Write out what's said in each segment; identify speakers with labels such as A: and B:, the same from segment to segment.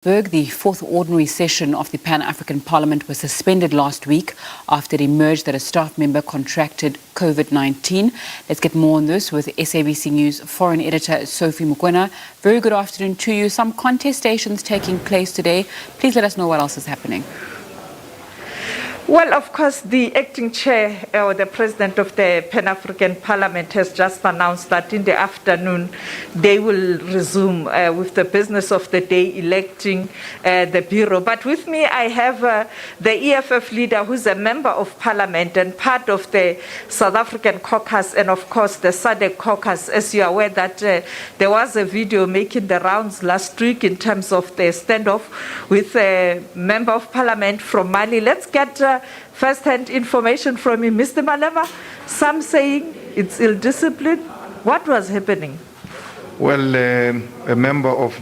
A: The fourth ordinary session of the Pan-African Parliament was suspended last week after it emerged that a staff member contracted COVID-19. Let's get more on this with SABC News foreign editor Sophie Mukwena. Very good afternoon to you. Some contestations taking place today. Please let us know what else is happening.
B: Well, of course, the acting chair or the president of the Pan-African Parliament has just announced that in the afternoon they will resume with the business of the day, electing the bureau. But with me, I have the EFF leader, who's a member of Parliament and part of the South African caucus, and of course the SADC caucus. As you are aware that there was a video making the rounds last week in terms of the standoff with a member of Parliament from Mali. Let's get first-hand information from you, Mr. Malema. Some saying it's ill-discipline. What was happening?
C: Well, a member of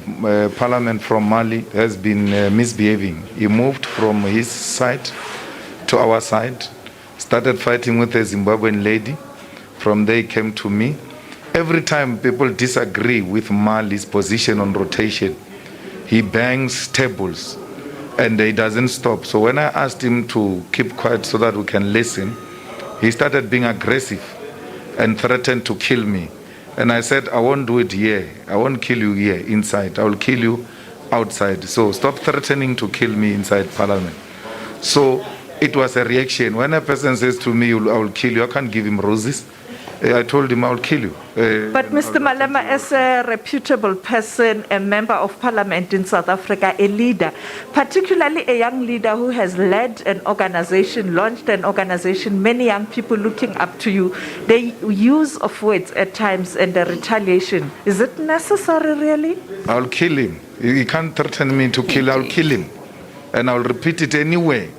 C: Parliament from Mali has been misbehaving. He moved from his side to our side, started fighting with a Zimbabwean lady. From there, he came to me. Every time people disagree with Mali's position on rotation, he bangs tables. And he doesn't stop. So when I asked him to keep quiet so that we can listen, he started being aggressive and threatened to kill me. And I said, I won't do it here. I won't kill you here inside. I will kill you outside. So stop threatening to kill me inside Parliament. So it was a reaction. When a person says to me, I will kill you, I can't give him roses. I told him I will kill you.
B: But Mr. Malema, as a reputable person, a member of Parliament in South Africa, a leader, particularly a young leader who has led an organization, launched an organization, many young people looking up to you, the use of words at times and the retaliation, is it necessary really?
C: I'll kill him. He can't threaten me to kill, I'll kill him. And I'll repeat it anyway.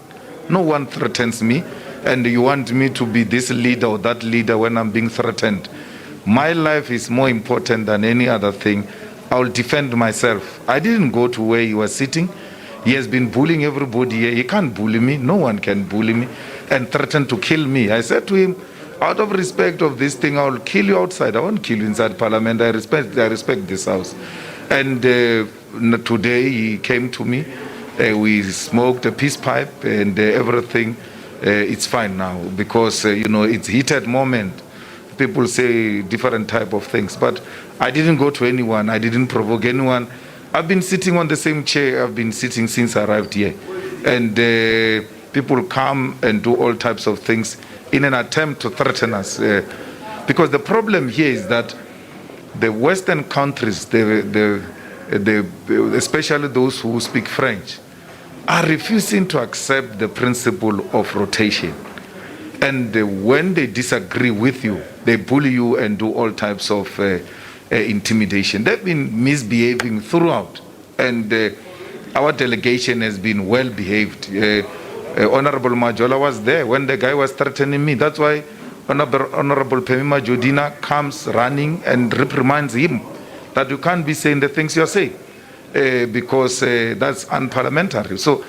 C: No one threatens me. And you want me to be this leader or that leader when I'm being threatened. My life is more important than any other thing. I'll defend myself. I didn't go to where he was sitting. He has been bullying everybody here. He can't bully me. No one can bully me and threaten to kill me. I said to him, out of respect of this thing, I'll kill you outside. I won't kill you inside Parliament. I respect this house. And today he came to me. We smoked a peace pipe and everything. It's fine now because, it's heated moment. People say different type of things. But I didn't go to anyone. I didn't provoke anyone. I've been sitting on the same chair I've been sitting since I arrived here. And people come and do all types of things in an attempt to threaten us. Because the problem here is that the Western countries, especially those who speak French, are refusing to accept the principle of rotation. And when they disagree with you, they bully you and do all types of intimidation. They've been misbehaving throughout. And our delegation has been well behaved. Honorable Majola was there when the guy was threatening me. That's why Honorable Pemima Jodina comes running and reprimands him that you can't be saying the things you're saying. Because that's unparliamentary. So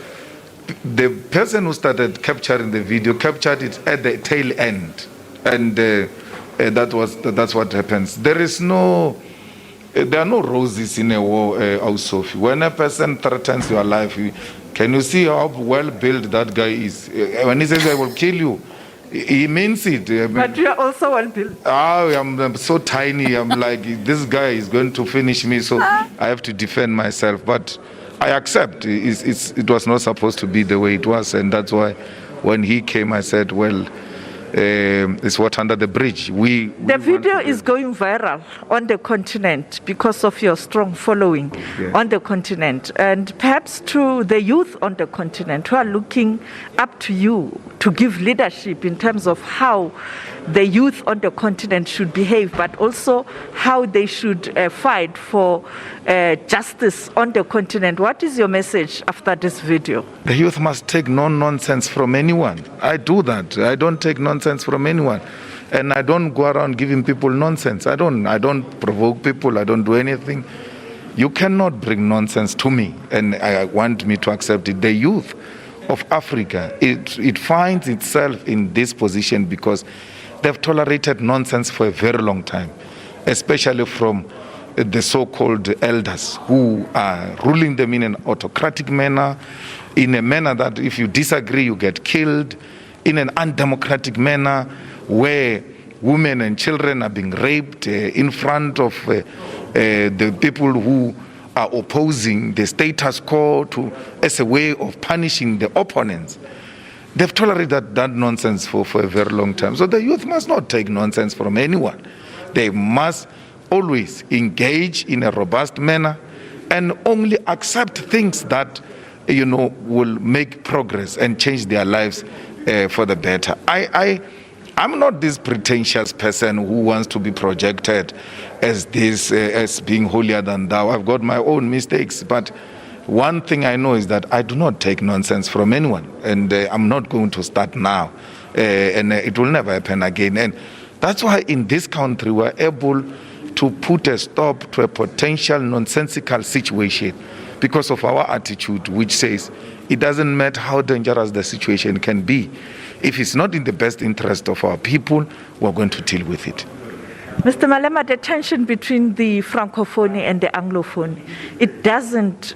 C: the person who started capturing the video captured it at the tail end, and that's what happens. There are no roses in a war, Sophie. When a person threatens your life, can you see how well built that guy is? When he says I will kill you, he means it.
B: But you are also well built.
C: I'm so tiny. I'm like, this guy is going to finish me, so I have to defend myself. But I accept. It was not supposed to be the way it was, and that's why when he came, I said, well, it's what under the bridge.
B: The video is going viral on the continent because of your strong following on the continent, and perhaps to the youth on the continent who are looking up to you to give leadership in terms of how the youth on the continent should behave, but also how they should fight for justice on the continent. What is your message after this video?
C: The youth must take no nonsense from anyone. I do that. I don't take nonsense from anyone. And I don't go around giving people nonsense. I don't provoke people. I don't do anything. You cannot bring nonsense to me, and I want me to accept it. The youth of Africa, it finds itself in this position because they've tolerated nonsense for a very long time, especially from the so-called elders who are ruling them in an autocratic manner, in a manner that if you disagree, you get killed, in an undemocratic manner where women and children are being raped in front of the people who are opposing the status quo as a way of punishing the opponents. They've tolerated that nonsense for a very long time. So the youth must not take nonsense from anyone. They must always engage in a robust manner and only accept things that, will make progress and change their lives for the better. I'm not this pretentious person who wants to be projected as being holier than thou. I've got my own mistakes, but one thing I know is that I do not take nonsense from anyone, and I'm not going to start now, and it will never happen again. And that's why in this country we're able to put a stop to a potential nonsensical situation because of our attitude, which says it doesn't matter how dangerous the situation can be. If it's not in the best interest of our people, we're going to deal with it.
B: Mr. Malema, the tension between the Francophone and the Anglophone, it doesn't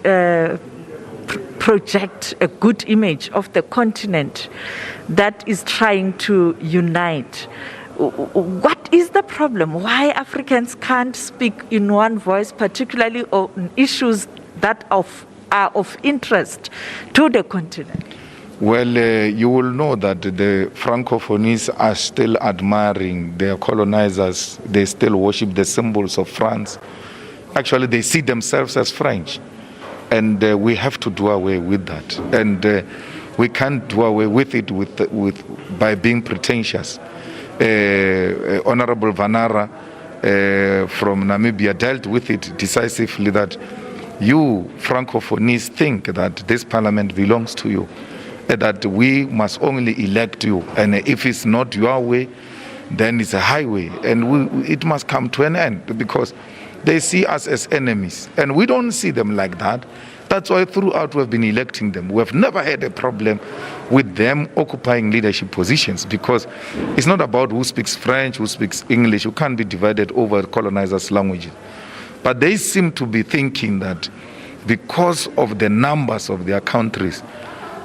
B: project a good image of the continent that is trying to unite. What is the problem? Why Africans can't speak in one voice, particularly on issues that are of interest to the continent?
C: Well, you will know that the Francophonies are still admiring their colonizers. They still worship the symbols of France. Actually, they see themselves as French. And we have to do away with that. And we can't do away with it by being pretentious. Honorable Vanara from Namibia dealt with it decisively, that you Francophonies think that this parliament belongs to you, that we must only elect you, and if it's not your way, then it's a highway, and it must come to an end, because they see us as enemies, and we don't see them like that. That's why throughout we've been electing them. We've never had a problem with them occupying leadership positions, because it's not about who speaks French, who speaks English. You can't be divided over colonizers' languages. But they seem to be thinking that because of the numbers of their countries,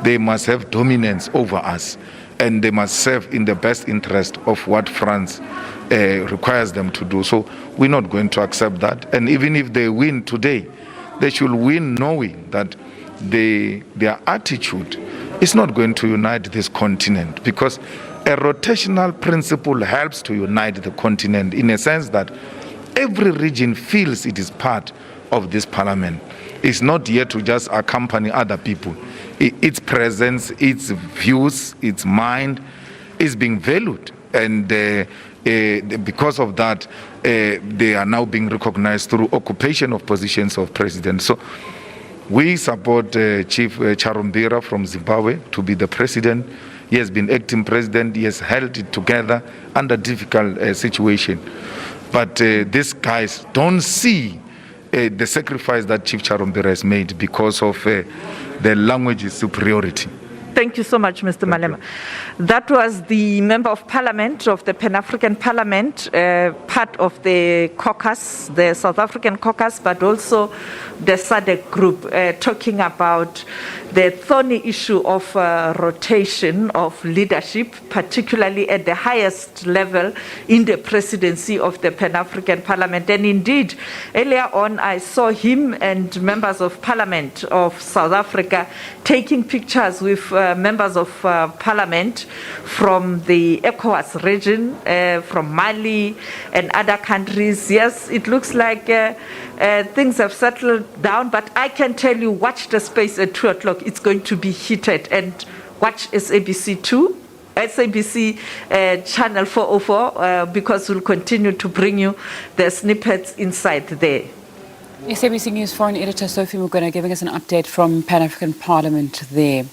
C: they must have dominance over us, and they must serve in the best interest of what France requires them to do. So we're not going to accept that. And even if they win today, they should win knowing that their attitude is not going to unite this continent, because a rotational principle helps to unite the continent in a sense that every region feels it is part of this parliament. It's not here to just accompany other people. Its presence, its views, its mind is being valued. And because of that, they are now being recognized through occupation of positions of president. So we support Chief Charumbira from Zimbabwe to be the president. He has been acting president. He has held it together under difficult situation. But these guys don't see the sacrifice that Chief Charumbira has made because of the language superiority.
B: Thank you so much, Mr. Malema. That was the Member of Parliament of the Pan-African Parliament, part of the caucus, the South African caucus, but also the SADC group, talking about the thorny issue of rotation of leadership, particularly at the highest level in the presidency of the Pan-African Parliament. And indeed, earlier on, I saw him and members of Parliament of South Africa taking pictures with members of Parliament from the ECOWAS region, from Mali and other countries. Yes, it looks like things have settled down, but I can tell you, watch the space at 2 o'clock. It's going to be heated, and watch SABC 2. SABC channel 404, because we'll continue to bring you the snippets inside there.
A: SABC News foreign editor Sophie Mugwena giving us an update from Pan-African Parliament there.